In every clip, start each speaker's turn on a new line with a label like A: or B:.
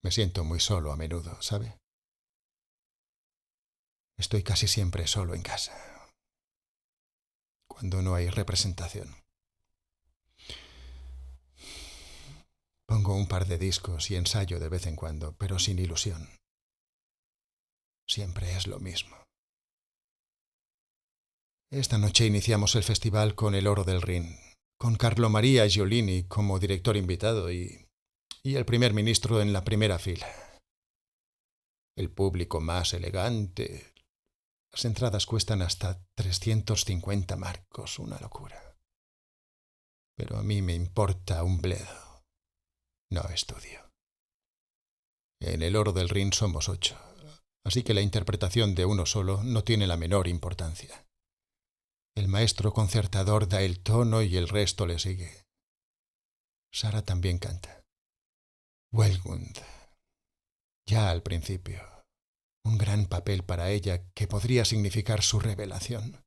A: Me siento muy solo a menudo, ¿sabe? Estoy casi siempre solo en casa, cuando no hay representación. Pongo un par de discos y ensayo de vez en cuando, pero sin ilusión. Siempre es lo mismo. Esta noche iniciamos el festival con El Oro del Rin, con Carlo Maria Giolini como director invitado y el primer ministro en la primera fila. El público más elegante. Las entradas cuestan hasta 350 marcos, una locura. Pero a mí me importa un bledo. No estudio. En El Oro del Rin somos 8, así que la interpretación de uno solo no tiene la menor importancia. El maestro concertador da el tono y el resto le sigue. Sara también canta. Wellgund. Ya al principio. Un gran papel para ella que podría significar su revelación.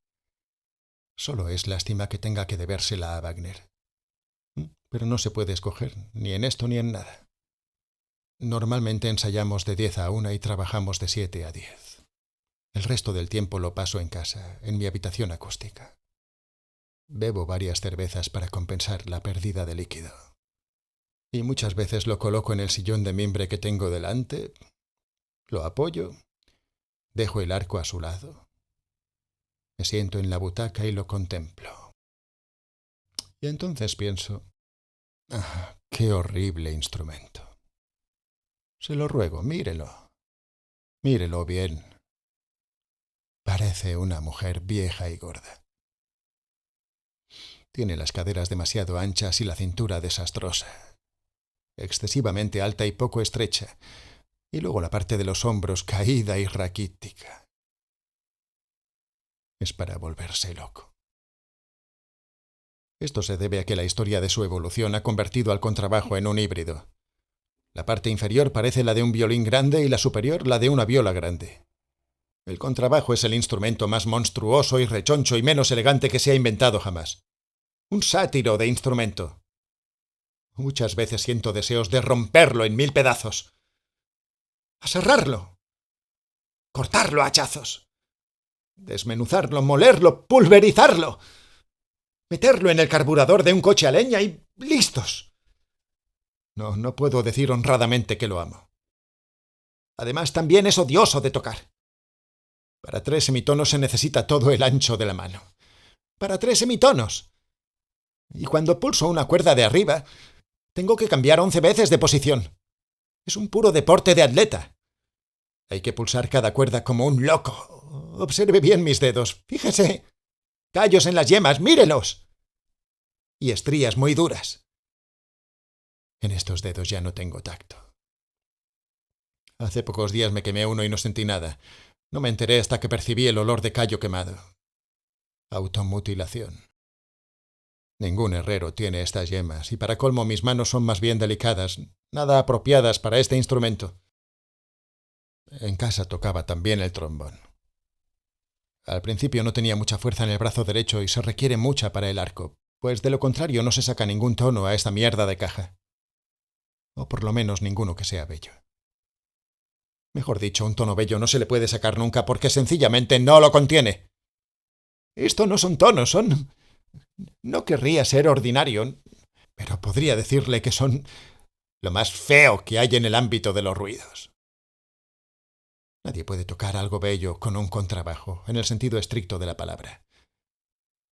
A: Solo es lástima que tenga que debérsela a Wagner. Pero no se puede escoger, ni en esto ni en nada. Normalmente ensayamos de 10 a 1 y trabajamos de 7 a 10. El resto del tiempo lo paso en casa, en mi habitación acústica. Bebo varias cervezas para compensar la pérdida de líquido. Y muchas veces lo coloco en el sillón de mimbre que tengo delante, lo apoyo, dejo el arco a su lado, me siento en la butaca y lo contemplo. Y entonces pienso, qué horrible instrumento. Se lo ruego, mírelo. Mírelo bien. Parece una mujer vieja y gorda. Tiene las caderas demasiado anchas y la cintura desastrosa. Excesivamente alta y poco estrecha. Y luego la parte de los hombros caída y raquítica. Es para volverse loco. Esto se debe a que la historia de su evolución ha convertido al contrabajo en un híbrido. La parte inferior parece la de un violín grande y la superior la de una viola grande. El contrabajo es el instrumento más monstruoso y rechoncho y menos elegante que se ha inventado jamás. Un sátiro de instrumento. Muchas veces siento deseos de romperlo en 1000 pedazos. Aserrarlo. Cortarlo a hachazos. Desmenuzarlo, molerlo, pulverizarlo. Meterlo en el carburador de un coche a leña y ¡listos! No puedo decir honradamente que lo amo. Además, también es odioso de tocar. Para 3 semitonos se necesita todo el ancho de la mano. Para 3 semitonos. Y cuando pulso una cuerda de arriba, tengo que cambiar 11 veces de posición. Es un puro deporte de atleta. Hay que pulsar cada cuerda como un loco. Observe bien mis dedos. Fíjese. Callos en las yemas, mírelos. Y estrías muy duras. En estos dedos ya no tengo tacto. Hace pocos días me quemé uno y no sentí nada. No me enteré hasta que percibí el olor de callo quemado. Automutilación. Ningún herrero tiene estas yemas, y para colmo mis manos son más bien delicadas, nada apropiadas para este instrumento. En casa tocaba también el trombón. Al principio no tenía mucha fuerza en el brazo derecho y se requiere mucha para el arco, pues de lo contrario no se saca ningún tono a esta mierda de caja. O por lo menos ninguno que sea bello. Mejor dicho, un tono bello no se le puede sacar nunca porque sencillamente no lo contiene. Esto no son tonos, son... No querría ser ordinario, pero podría decirle que son lo más feo que hay en el ámbito de los ruidos. Nadie puede tocar algo bello con un contrabajo, en el sentido estricto de la palabra.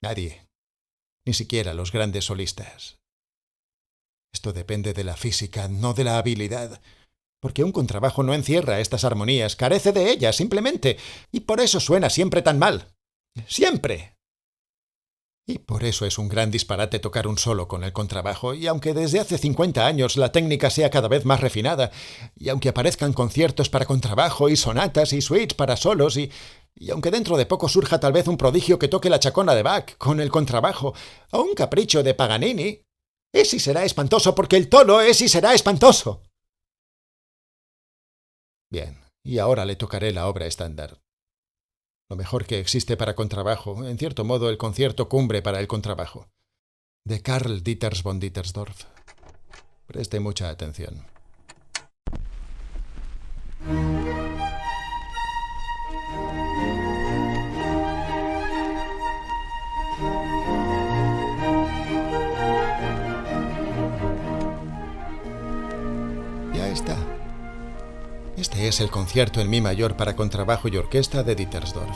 A: Nadie, ni siquiera los grandes solistas. Esto depende de la física, no de la habilidad, porque un contrabajo no encierra estas armonías, carece de ellas, simplemente, y por eso suena siempre tan mal. ¡Siempre! Y por eso es un gran disparate tocar un solo con el contrabajo, y aunque desde hace 50 años la técnica sea cada vez más refinada, y aunque aparezcan conciertos para contrabajo y sonatas y suites para solos, y aunque dentro de poco surja tal vez un prodigio que toque la chacona de Bach con el contrabajo, o un capricho de Paganini, es y será espantoso porque el tono es y será espantoso. Bien, y ahora le tocaré la obra estándar. Lo mejor que existe para contrabajo, en cierto modo el concierto cumbre para el contrabajo, de Karl Dieters von Dittersdorf. Preste mucha atención. Ya está. Este es el concierto en mi mayor para contrabajo y orquesta de Dittersdorf.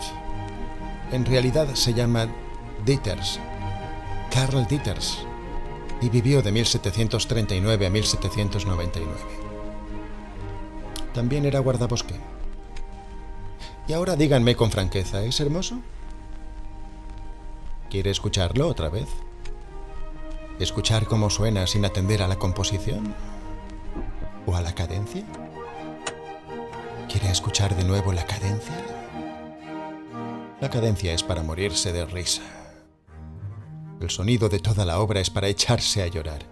A: En realidad se llama Ditters, Karl Ditters, y vivió de 1739 a 1799. También era guardabosque. Y ahora díganme con franqueza, ¿es hermoso? ¿Quiere escucharlo otra vez? ¿Escuchar cómo suena sin atender a la composición? ¿O a la cadencia? ¿Quiere escuchar de nuevo la cadencia? La cadencia es para morirse de risa. El sonido de toda la obra es para echarse a llorar.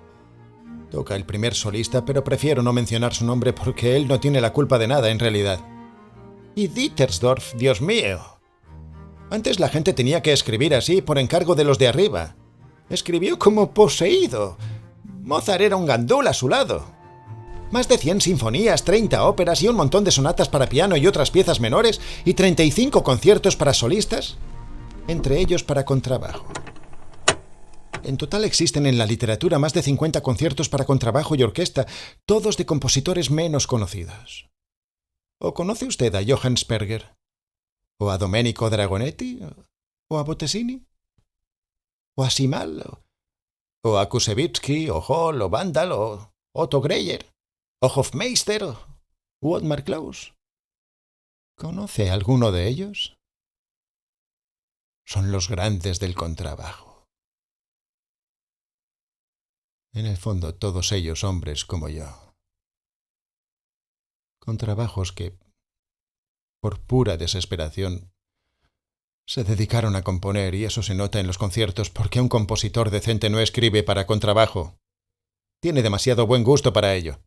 A: Toca el primer solista, pero prefiero no mencionar su nombre porque él no tiene la culpa de nada en realidad. Y Dittersdorf, Dios mío. Antes la gente tenía que escribir así por encargo de los de arriba. Escribió como poseído. Mozart era un gandul a su lado. Más de 100 sinfonías, 30 óperas y un montón de sonatas para piano y otras piezas menores y 35 conciertos para solistas, entre ellos para contrabajo. En total existen en la literatura más de 50 conciertos para contrabajo y orquesta, todos de compositores menos conocidos. ¿O conoce usted a Johann Sperger? ¿O a Domenico Dragonetti? ¿O a Bottesini? ¿O a Simal? ¿O a Kusevitsky? ¿O Hall? ¿O Vandal? ¿O Otto Greyer? ¿O Hofmeister? ¿O Ottmar Klaus? ¿Conoce alguno de ellos? Son los grandes del contrabajo. En el fondo, todos ellos hombres como yo. Contrabajos que, por pura desesperación, se dedicaron a componer, y eso se nota en los conciertos porque un compositor decente no escribe para contrabajo. Tiene demasiado buen gusto para ello.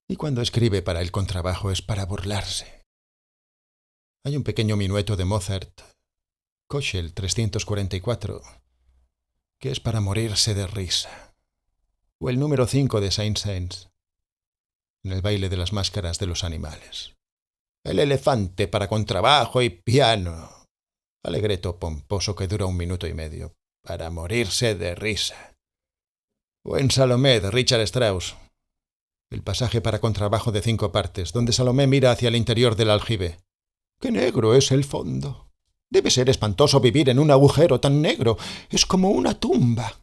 A: Y cuando escribe para el contrabajo es para burlarse. Hay un pequeño minueto de Mozart, Köchel 344, que es para morirse de risa. O el número 5 de Saint-Saëns, en el baile de las máscaras de los animales. El elefante para contrabajo y piano. Alegreto pomposo que dura 1 minuto y medio, para morirse de risa. O en Salomé de Richard Strauss, el pasaje para contrabajo de 5 partes, donde Salomé mira hacia el interior del aljibe. ¡Qué negro es el fondo! Debe ser espantoso vivir en un agujero tan negro. Es como una tumba.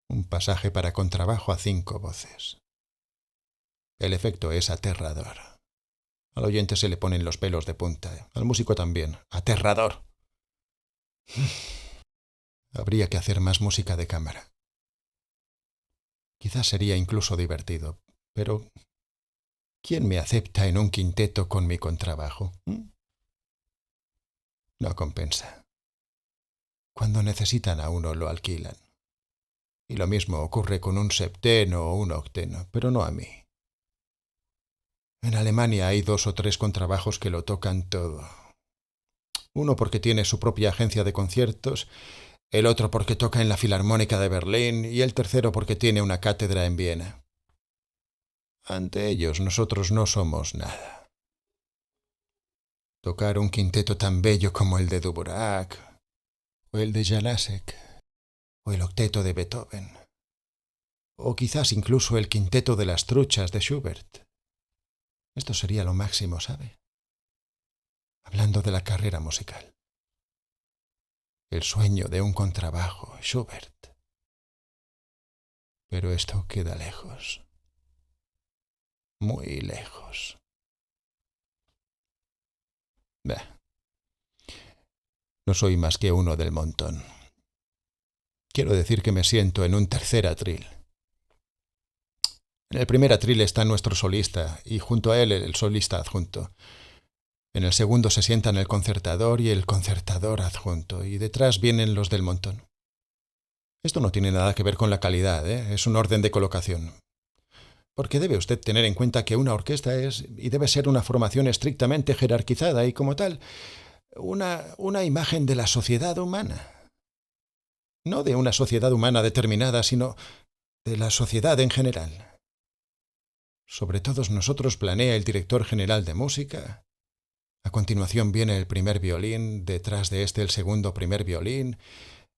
A: Un pasaje para contrabajo a 5 voces. El efecto es aterrador. Al oyente se le ponen los pelos de punta. Al músico también. ¡Aterrador! Habría que hacer más música de cámara. Quizás sería incluso divertido, pero ¿quién me acepta en un quinteto con mi contrabajo? No compensa. Cuando necesitan a uno lo alquilan. Y lo mismo ocurre con un septeno o un octeno, pero no a mí. En Alemania hay 2 o 3 contrabajos que lo tocan todo. Uno porque tiene su propia agencia de conciertos, el otro porque toca en la Filarmónica de Berlín y el tercero porque tiene una cátedra en Viena. Ante ellos nosotros no somos nada. Tocar un quinteto tan bello como el de Dvorak, o el de Janáček, o el octeto de Beethoven, o quizás incluso el quinteto de las truchas de Schubert. Esto sería lo máximo, ¿sabe? Hablando de la carrera musical. El sueño de un contrabajo, Schubert. Pero esto queda lejos. Muy lejos. Bah. No soy más que uno del montón. Quiero decir que me siento en un tercer atril. En el primer atril está nuestro solista y junto a él el solista adjunto. En el segundo se sientan el concertador y el concertador adjunto, y detrás vienen los del montón. Esto no tiene nada que ver con la calidad, es un orden de colocación. Porque debe usted tener en cuenta que una orquesta es y debe ser una formación estrictamente jerarquizada y, como tal, una imagen de la sociedad humana. No de una sociedad humana determinada, sino de la sociedad en general. Sobre todos nosotros planea el director general de música. A continuación viene el primer violín, detrás de este el segundo primer violín,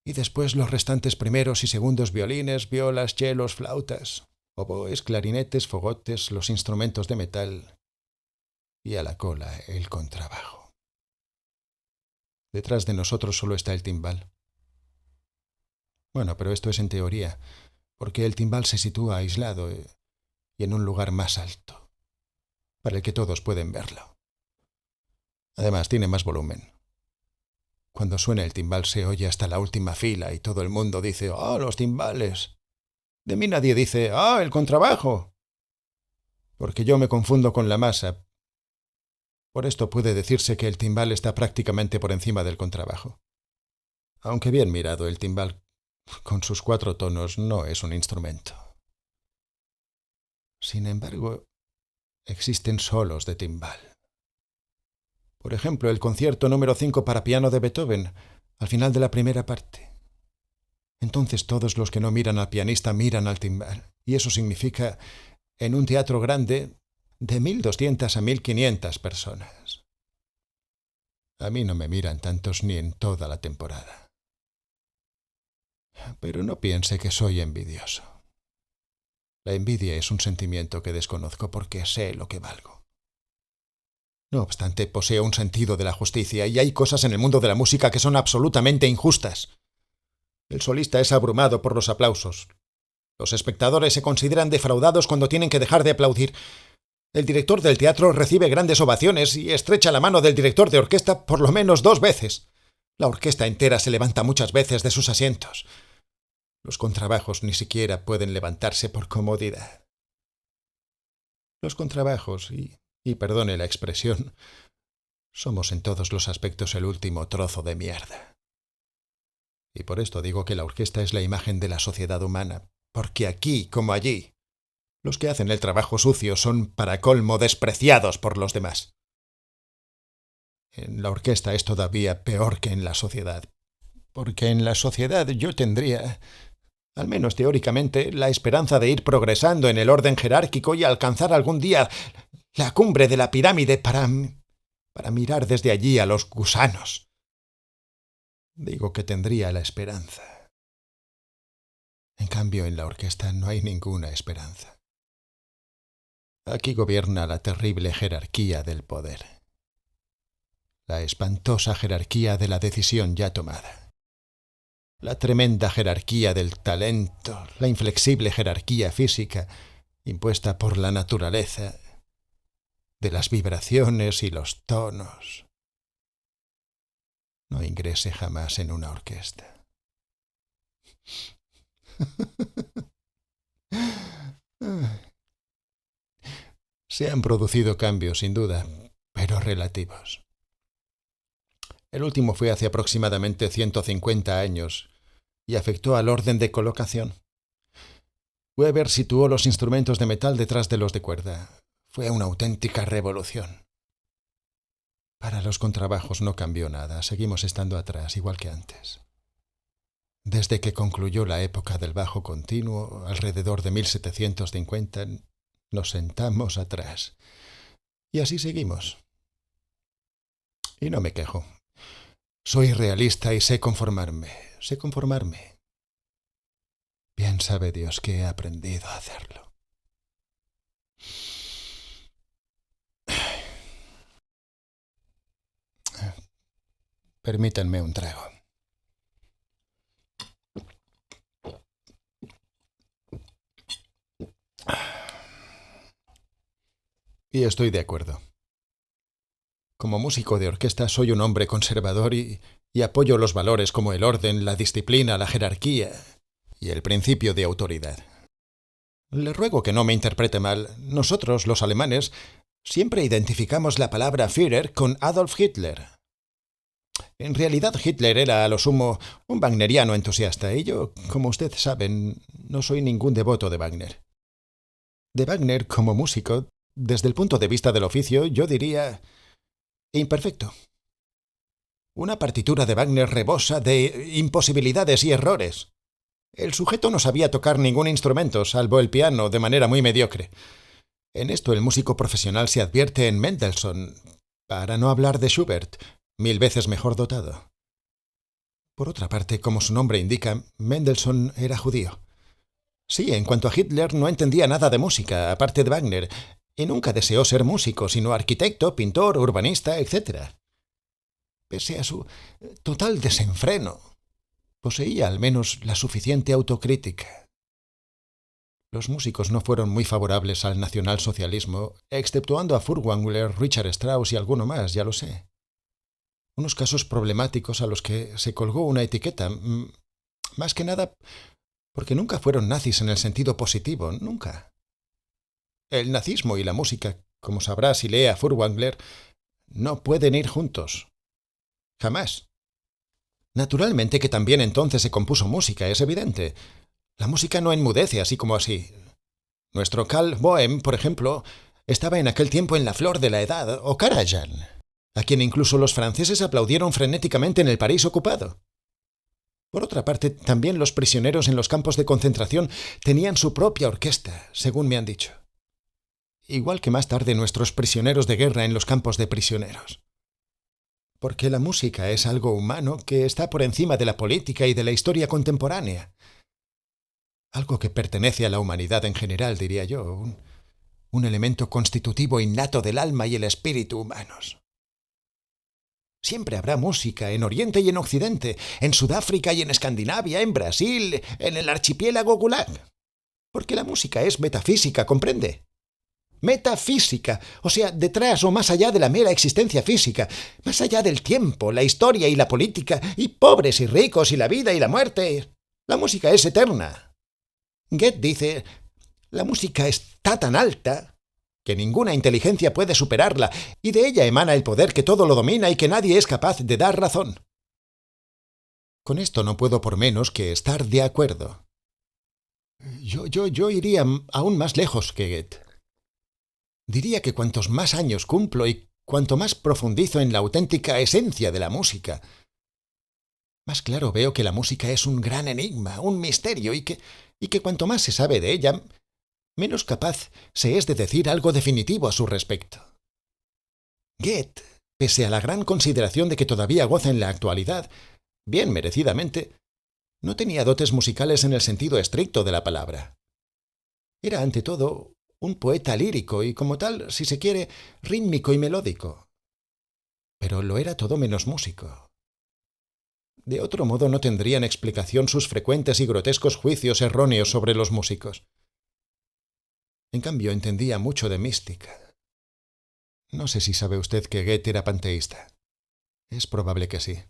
A: y después los restantes primeros y segundos violines, violas, chelos, flautas, oboes, clarinetes, fogotes, los instrumentos de metal, y a la cola el contrabajo. Detrás de nosotros solo está el timbal. Bueno, pero esto es en teoría, porque el timbal se sitúa aislado y en un lugar más alto, para el que todos pueden verlo. Además, tiene más volumen. Cuando suena el timbal se oye hasta la última fila y todo el mundo dice «¡Ah, los timbales!». De mí nadie dice «¡Ah, el contrabajo!», porque yo me confundo con la masa. Por esto puede decirse que el timbal está prácticamente por encima del contrabajo. Aunque bien mirado, el timbal, con sus 4 tonos, no es un instrumento. Sin embargo, existen solos de timbal. Por ejemplo, el concierto número 5 para piano de Beethoven, al final de la primera parte. Entonces todos los que no miran al pianista miran al timbal, y eso significa, en un teatro grande, de 1.200 a 1.500 personas. A mí no me miran tantos ni en toda la temporada. Pero no piense que soy envidioso. La envidia es un sentimiento que desconozco porque sé lo que valgo. No obstante, poseo un sentido de la justicia y hay cosas en el mundo de la música que son absolutamente injustas. El solista es abrumado por los aplausos. Los espectadores se consideran defraudados cuando tienen que dejar de aplaudir. El director del teatro recibe grandes ovaciones y estrecha la mano del director de orquesta por lo menos 2 veces. La orquesta entera se levanta muchas veces de sus asientos. Los contrabajos ni siquiera pueden levantarse por comodidad. Los contrabajos, y perdone la expresión, somos en todos los aspectos el último trozo de mierda. Y por esto digo que la orquesta es la imagen de la sociedad humana, porque aquí, como allí, los que hacen el trabajo sucio son, para colmo, despreciados por los demás. En la orquesta es todavía peor que en la sociedad, porque en la sociedad yo tendría, al menos teóricamente, la esperanza de ir progresando en el orden jerárquico y alcanzar algún día la cumbre de la pirámide para mirar desde allí a los gusanos. Digo que tendría la esperanza. En cambio, en la orquesta no hay ninguna esperanza. Aquí gobierna la terrible jerarquía del poder. La espantosa jerarquía de la decisión ya tomada. La tremenda jerarquía del talento, la inflexible jerarquía física impuesta por la naturaleza, de las vibraciones y los tonos. No ingrese jamás en una orquesta. Se han producido cambios, sin duda, pero relativos. El último fue hace aproximadamente 150 años y afectó al orden de colocación. Weber situó los instrumentos de metal detrás de los de cuerda. Fue una auténtica revolución. Para los contrabajos no cambió nada, seguimos estando atrás, igual que antes. Desde que concluyó la época del bajo continuo, alrededor de 1750, nos sentamos atrás. Y así seguimos. Y no me quejo. Soy realista y sé conformarme. Bien sabe Dios que he aprendido a hacerlo. Permítanme un trago. Y estoy de acuerdo. Como músico de orquesta soy un hombre conservador y apoyo los valores como el orden, la disciplina, la jerarquía y el principio de autoridad. Le ruego que no me interprete mal. Nosotros, los alemanes, siempre identificamos la palabra Führer con Adolf Hitler. En realidad Hitler era a lo sumo un wagneriano entusiasta y yo, como ustedes saben, no soy ningún devoto de Wagner. De Wagner como músico, desde el punto de vista del oficio, yo diría imperfecto. Una partitura de Wagner rebosa de imposibilidades y errores. El sujeto no sabía tocar ningún instrumento, salvo el piano, de manera muy mediocre. En esto el músico profesional se advierte en Mendelssohn, para no hablar de Schubert, 1000 veces mejor dotado. Por otra parte, como su nombre indica, Mendelssohn era judío. Sí, en cuanto a Hitler, no entendía nada de música, aparte de Wagner, y nunca deseó ser músico, sino arquitecto, pintor, urbanista, etc. Pese a su total desenfreno, poseía al menos la suficiente autocrítica. Los músicos no fueron muy favorables al nacionalsocialismo, exceptuando a Furtwängler, Richard Strauss y alguno más, ya lo sé. Unos casos problemáticos a los que se colgó una etiqueta, más que nada porque nunca fueron nazis en el sentido positivo, nunca. El nazismo y la música, como sabrá si lee a Furtwängler, no pueden ir juntos. Jamás. Naturalmente que también entonces se compuso música, es evidente. La música no enmudece así como así. Nuestro Karl Boehm, por ejemplo, estaba en aquel tiempo en la flor de la edad, o Karajan, a quien incluso los franceses aplaudieron frenéticamente en el París ocupado. Por otra parte, también los prisioneros en los campos de concentración tenían su propia orquesta, según me han dicho. Igual que más tarde nuestros prisioneros de guerra en los campos de prisioneros. Porque la música es algo humano que está por encima de la política y de la historia contemporánea. Algo que pertenece a la humanidad en general, diría yo, un elemento constitutivo innato del alma y el espíritu humanos. Siempre habrá música en Oriente y en Occidente, en Sudáfrica y en Escandinavia, en Brasil, en el archipiélago Gulag. Porque la música es metafísica, ¿comprende? Metafísica, o sea, detrás o más allá de la mera existencia física, más allá del tiempo, la historia y la política, y pobres y ricos y la vida y la muerte. La música es eterna. Goethe dice, la música está tan alta que ninguna inteligencia puede superarla, y de ella emana el poder que todo lo domina y que nadie es capaz de dar razón. Con esto no puedo por menos que estar de acuerdo. Yo iría aún más lejos que Goethe. Diría que cuantos más años cumplo y cuanto más profundizo en la auténtica esencia de la música, más claro veo que la música es un gran enigma, un misterio, y que cuanto más se sabe de ella, menos capaz se es de decir algo definitivo a su respecto. Goethe, pese a la gran consideración de que todavía goza en la actualidad, bien merecidamente, no tenía dotes musicales en el sentido estricto de la palabra. Era, ante todo, un poeta lírico y, como tal, si se quiere, rítmico y melódico. Pero lo era todo menos músico. De otro modo no tendrían explicación sus frecuentes y grotescos juicios erróneos sobre los músicos. En cambio, entendía mucho de mística. No sé si sabe usted que Goethe era panteísta. Es probable que sí.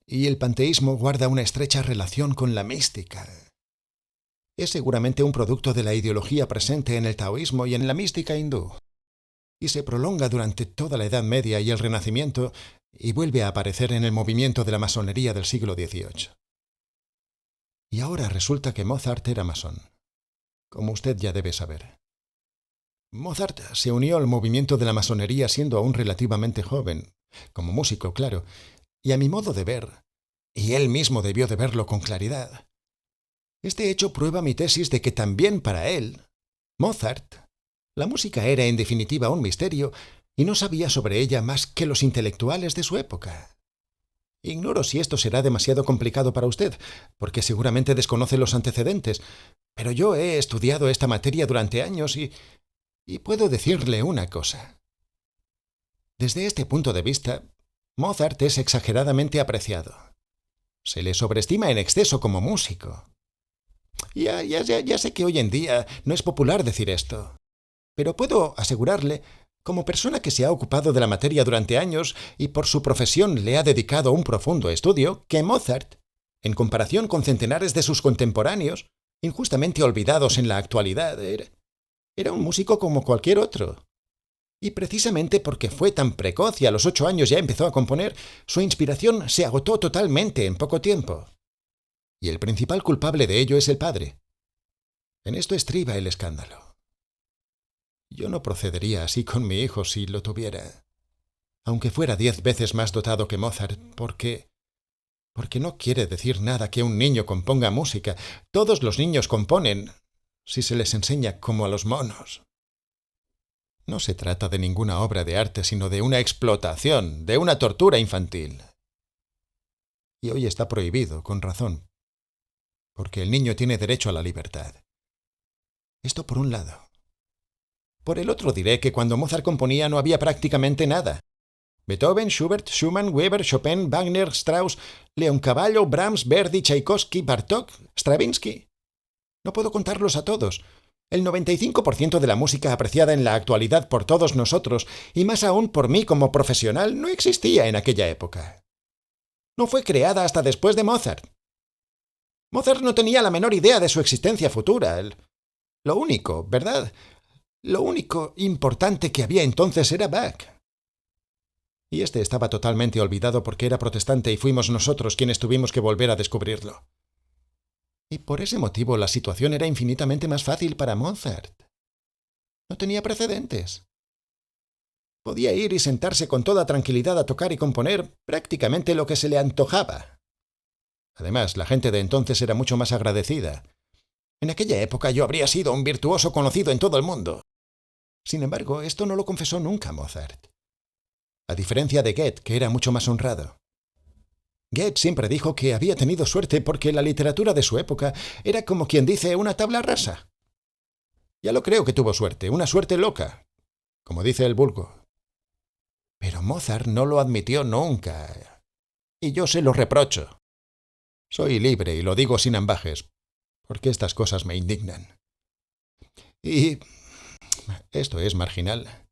A: Y el panteísmo guarda una estrecha relación con la mística. Es seguramente un producto de la ideología presente en el taoísmo y en la mística hindú. Y se prolonga durante toda la Edad Media y el Renacimiento y vuelve a aparecer en el movimiento de la masonería del siglo XVIII. Y ahora resulta que Mozart era masón, como usted ya debe saber. Mozart se unió al movimiento de la masonería siendo aún relativamente joven, como músico, claro, y a mi modo de ver, y él mismo debió de verlo con claridad, este hecho prueba mi tesis de que también para él, Mozart, la música era en definitiva un misterio y no sabía sobre ella más que los intelectuales de su época. Ignoro si esto será demasiado complicado para usted, porque seguramente desconoce los antecedentes, pero yo he estudiado esta materia durante años y puedo decirle una cosa. Desde este punto de vista, Mozart es exageradamente apreciado. Se le sobreestima en exceso como músico. Ya sé que hoy en día no es popular decir esto, pero puedo asegurarle, como persona que se ha ocupado de la materia durante años y por su profesión le ha dedicado un profundo estudio, que Mozart, en comparación con centenares de sus contemporáneos, injustamente olvidados en la actualidad, era un músico como cualquier otro. Y precisamente porque fue tan precoz y a los 8 años ya empezó a componer, su inspiración se agotó totalmente en poco tiempo. Y el principal culpable de ello es el padre. En esto estriba el escándalo. Yo no procedería así con mi hijo si lo tuviera, aunque fuera 10 veces más dotado que Mozart, porque no quiere decir nada que un niño componga música. Todos los niños componen, si se les enseña como a los monos. No se trata de ninguna obra de arte, sino de una explotación, de una tortura infantil. Y hoy está prohibido, con razón, porque el niño tiene derecho a la libertad. Esto por un lado. Por el otro diré que cuando Mozart componía no había prácticamente nada. Beethoven, Schubert, Schumann, Weber, Chopin, Wagner, Strauss, Leoncavallo, Brahms, Verdi, Tchaikovsky, Bartók, Stravinsky. No puedo contarlos a todos. El 95% de la música apreciada en la actualidad por todos nosotros, y más aún por mí como profesional, no existía en aquella época. No fue creada hasta después de Mozart. Mozart no tenía la menor idea de su existencia futura. Lo único, ¿verdad? Lo único importante que había entonces era Bach. Y este estaba totalmente olvidado porque era protestante y fuimos nosotros quienes tuvimos que volver a descubrirlo. Y por ese motivo la situación era infinitamente más fácil para Mozart. No tenía precedentes. Podía ir y sentarse con toda tranquilidad a tocar y componer prácticamente lo que se le antojaba. Además, la gente de entonces era mucho más agradecida. En aquella época yo habría sido un virtuoso conocido en todo el mundo. Sin embargo, esto no lo confesó nunca Mozart. A diferencia de Goethe, que era mucho más honrado. Goethe siempre dijo que había tenido suerte porque la literatura de su época era como quien dice una tabla rasa. Ya lo creo que tuvo suerte, una suerte loca, como dice el vulgo. Pero Mozart no lo admitió nunca. Y yo se lo reprocho. Soy libre y lo digo sin ambajes, porque estas cosas me indignan. Y esto es marginal.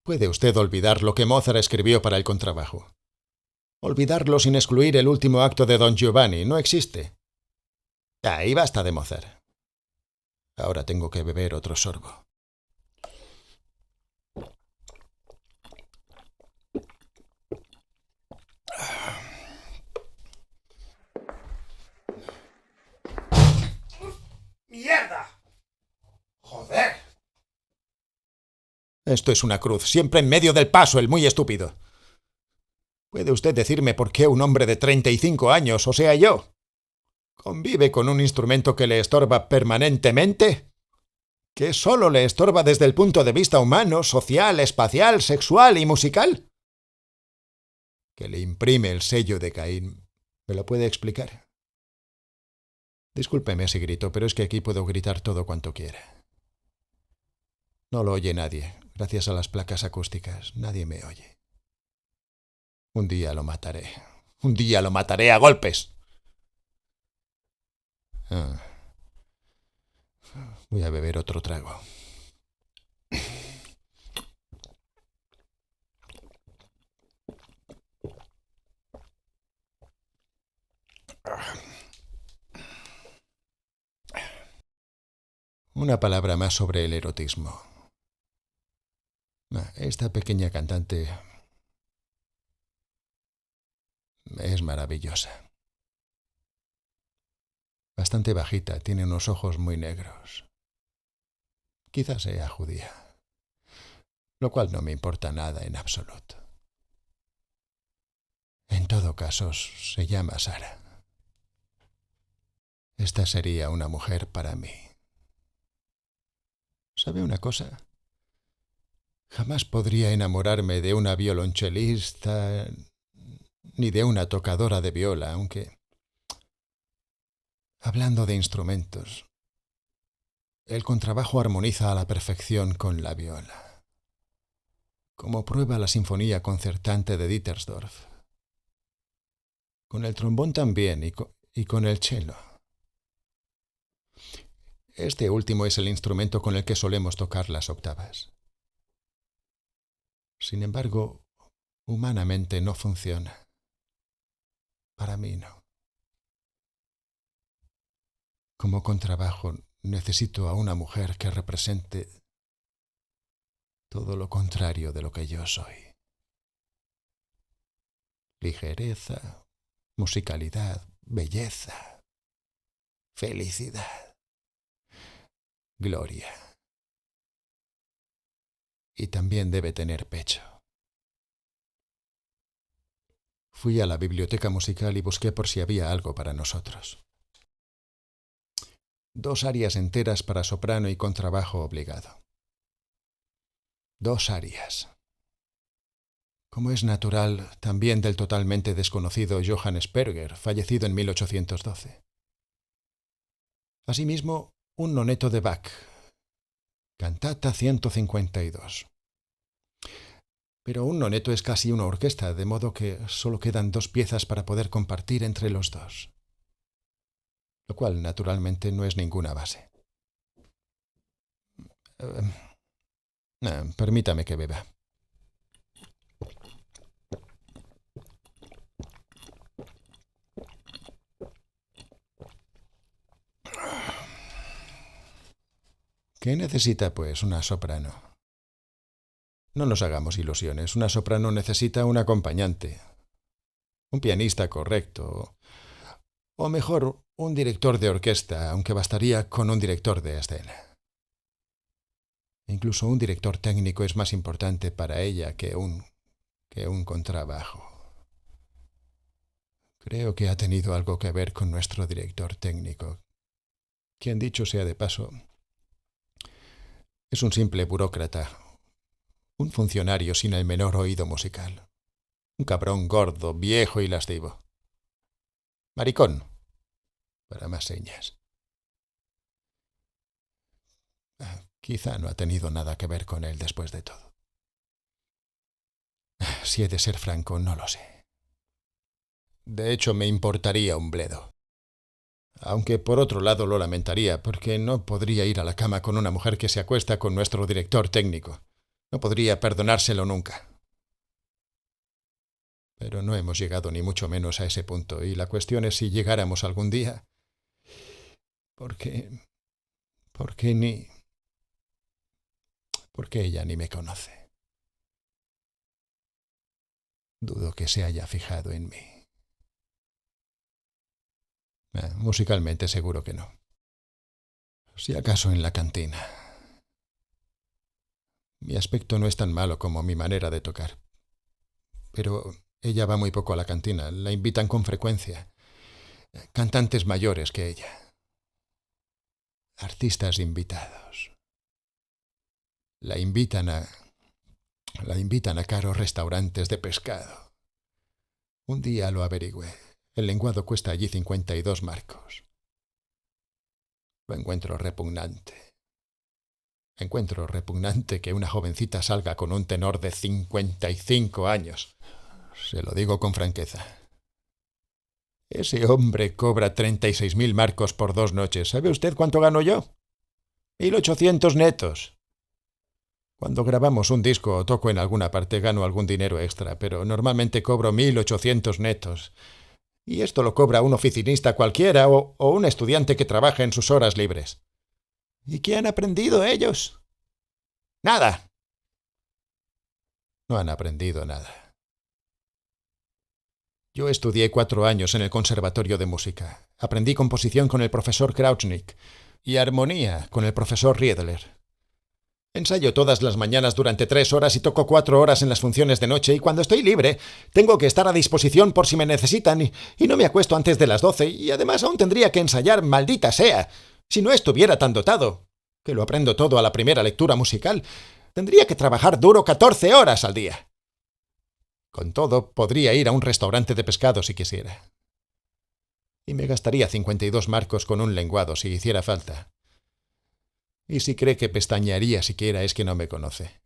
A: Puede usted olvidar lo que Mozart escribió para el contrabajo. Olvidarlo sin excluir el último acto de Don Giovanni no existe. Ahí basta de Mozart. Ahora tengo que beber otro sorbo.
B: ¡Mierda! ¡Joder!
A: Esto es una cruz, siempre en medio del paso, el muy estúpido. ¿Puede usted decirme por qué un hombre de 35 años, o sea yo, convive con un instrumento que le estorba permanentemente? ¿Que solo le estorba desde el punto de vista humano, social, espacial, sexual y musical? ¿Que le imprime el sello de Caín? ¿Me lo puede explicar? Discúlpeme si grito, pero es que aquí puedo gritar todo cuanto quiera. No lo oye nadie. Gracias a las placas acústicas, nadie me oye. Un día lo mataré. Un día lo mataré a golpes. Voy a beber otro trago. Una palabra más sobre el erotismo. Esta pequeña cantante es maravillosa. Bastante bajita, tiene unos ojos muy negros. Quizás sea judía, lo cual no me importa nada en absoluto. En todo caso, se llama Sara. Esta sería una mujer para mí. ¿Sabe una cosa? Jamás podría enamorarme de una violonchelista ni de una tocadora de viola, aunque, hablando de instrumentos, el contrabajo armoniza a la perfección con la viola, como prueba la sinfonía concertante de Dittersdorf. Con el trombón también y con el cello. Este último es el instrumento con el que solemos tocar las octavas. Sin embargo, humanamente no funciona. Para mí no. Como contrabajo necesito a una mujer que represente todo lo contrario de lo que yo soy. Ligereza, musicalidad, belleza, felicidad, gloria. Y también debe tener pecho. Fui a la biblioteca musical y busqué por si había algo para nosotros. 2 arias enteras para soprano y contrabajo obligado. 2 arias. Como es natural, también del totalmente desconocido Johann Sperger, fallecido en 1812. Asimismo, un noneto de Bach, cantata 152. Pero un noneto es casi una orquesta, de modo que solo quedan 2 piezas para poder compartir entre los dos. Lo cual, naturalmente, no es ninguna base. Permítame que beba. ¿Qué necesita, pues, una soprano? No nos hagamos ilusiones. Una soprano necesita un acompañante, un pianista correcto, o mejor, un director de orquesta, aunque bastaría con un director de escena. Incluso un director técnico es más importante para ella que un contrabajo. Creo que ha tenido algo que ver con nuestro director técnico, quien, dicho sea de paso, es un simple burócrata, un funcionario sin el menor oído musical, un cabrón gordo, viejo y lascivo. Maricón, para más señas. Quizá no ha tenido nada que ver con él después de todo. Si he de ser franco, no lo sé. De hecho, me importaría un bledo. Aunque por otro lado lo lamentaría, porque no podría ir a la cama con una mujer que se acuesta con nuestro director técnico. No podría perdonárselo nunca. Pero no hemos llegado ni mucho menos a ese punto, y la cuestión es si llegáramos algún día. Porque ella ni me conoce. Dudo que se haya fijado en mí. Musicalmente seguro que no. Si acaso en la cantina. Mi aspecto no es tan malo como mi manera de tocar. Pero ella va muy poco a la cantina. La invitan con frecuencia. Cantantes mayores que ella. Artistas invitados. La invitan a caros restaurantes de pescado. Un día lo averigüé. El lenguado cuesta allí 52 marcos. Lo encuentro repugnante. Encuentro repugnante que una jovencita salga con un tenor de 55 años. Se lo digo con franqueza. Ese hombre cobra 36.000 marcos por 2 noches. ¿Sabe usted cuánto gano yo? 1.800 netos. Cuando grabamos un disco o toco en alguna parte gano algún dinero extra, pero normalmente cobro 1.800 netos. Y esto lo cobra un oficinista cualquiera o un estudiante que trabaja en sus horas libres. ¿Y qué han aprendido ellos? ¡Nada! No han aprendido nada. Yo estudié 4 años en el Conservatorio de Música. Aprendí composición con el profesor Krauchnik y armonía con el profesor Riedler. Ensayo todas las mañanas durante 3 horas y toco 4 horas en las funciones de noche, y cuando estoy libre tengo que estar a disposición por si me necesitan, y no me acuesto antes de las 12, y además aún tendría que ensayar, maldita sea. Si no estuviera tan dotado, que lo aprendo todo a la primera lectura musical, tendría que trabajar duro 14 horas al día. Con todo, podría ir a un restaurante de pescado si quisiera. Y me gastaría 52 marcos con un lenguado si hiciera falta. Y si cree que pestañearía siquiera es que no me conoce.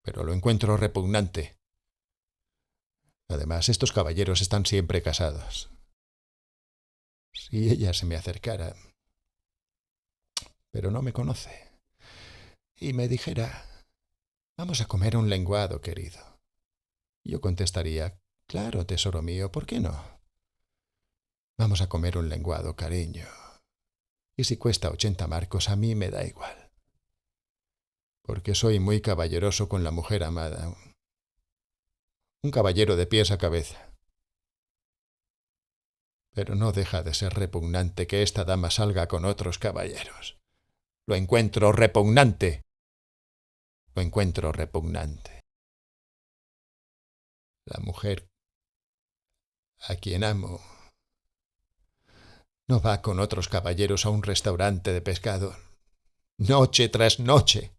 A: Pero lo encuentro repugnante. Además, estos caballeros están siempre casados. Si ella se me acercara, pero no me conoce, y me dijera, vamos a comer un lenguado, querido, yo contestaría, claro, tesoro mío, ¿por qué no? Vamos a comer un lenguado, cariño. Y si cuesta 80 marcos, a mí me da igual. Porque soy muy caballeroso con la mujer amada. Un caballero de pies a cabeza. Pero no deja de ser repugnante que esta dama salga con otros caballeros. Lo encuentro repugnante. Lo encuentro repugnante. La mujer a quien amo no va con otros caballeros a un restaurante de pescado, noche tras noche.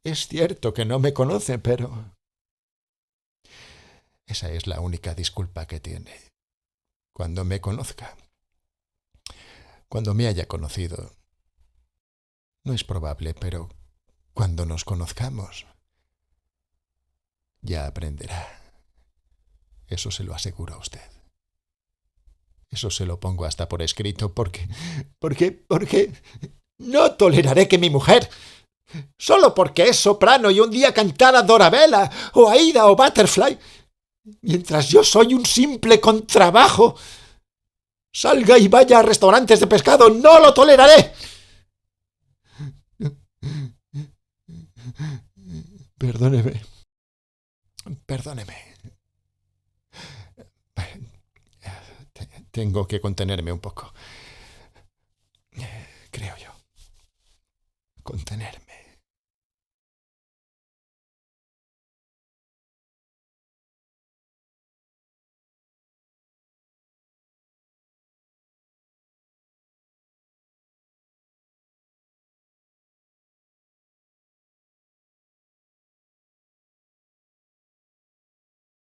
A: Es cierto que no me conoce, pero... Esa es la única disculpa que tiene. Cuando me conozca, cuando me haya conocido, no es probable, pero cuando nos conozcamos, ya aprenderá. Eso se lo aseguro a usted. Eso se lo pongo hasta por escrito porque no toleraré que mi mujer, solo porque es soprano y un día cantara Dorabella o Aida o Butterfly, mientras yo soy un simple contrabajo, salga y vaya a restaurantes de pescado. ¡No lo toleraré! Perdóneme. Tengo que contenerme un poco. Creo yo. Contenerme.